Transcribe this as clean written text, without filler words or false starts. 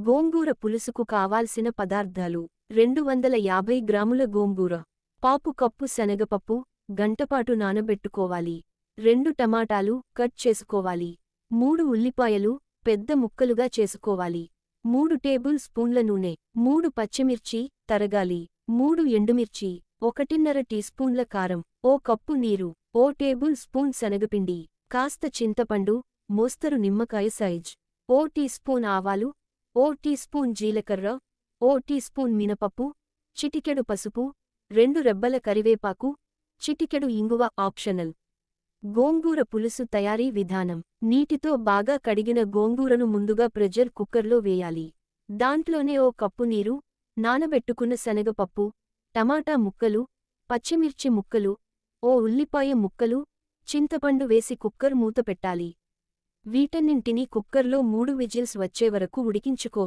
గోంగూర పులుసుకు కావాల్సిన పదార్థాలు 250 గ్రాముల గోంగూర, పావు కప్పు శనగపప్పు, గంటపాటు నానబెట్టుకోవాలి. 2 టమాటాలు కట్ చేసుకోవాలి. 3 ఉల్లిపాయలు పెద్ద ముక్కలుగా చేసుకోవాలి. 3 టేబుల్ స్పూన్ల నూనె, 3 పచ్చిమిర్చి తరగాలి, 3 ఎండుమిర్చి, 1½ టీస్పూన్ల కారం, ఓ కప్పు నీరు, ఓ టేబుల్ స్పూన్ శనగపిండి, కాస్త చింతపండు, మోస్తరు నిమ్మకాయ సైజ్, ఓ టీస్పూన్ ఆవాలు, ఓ టీస్పూన్ జీలకర్ర, ఓ టీస్పూన్ మినపప్పు, చిటికెడు పసుపు, 2 రెబ్బల కరివేపాకు, చిటికెడు ఇంగువ ఆప్షనల్. గోంగూర పులుసు తయారీ విధానం. నీటితో బాగా కడిగిన గోంగూరను ముందుగా ప్రెషర్ కుక్కర్లో వేయాలి. దాంట్లోనే ఓ కప్పు నీరు, నానబెట్టుకున్న శనగపప్పు, టమాటా ముక్కలు, పచ్చిమిర్చి ముక్కలు, ఓ ఉల్లిపాయ ముక్కలు, చింతపండు వేసి కుక్కర్ మూత పెట్టాలి. వీటన్నింటినీ కుక్కర్లో 3 విజిల్స్ వచ్చేవరకు ఉడికించుకో.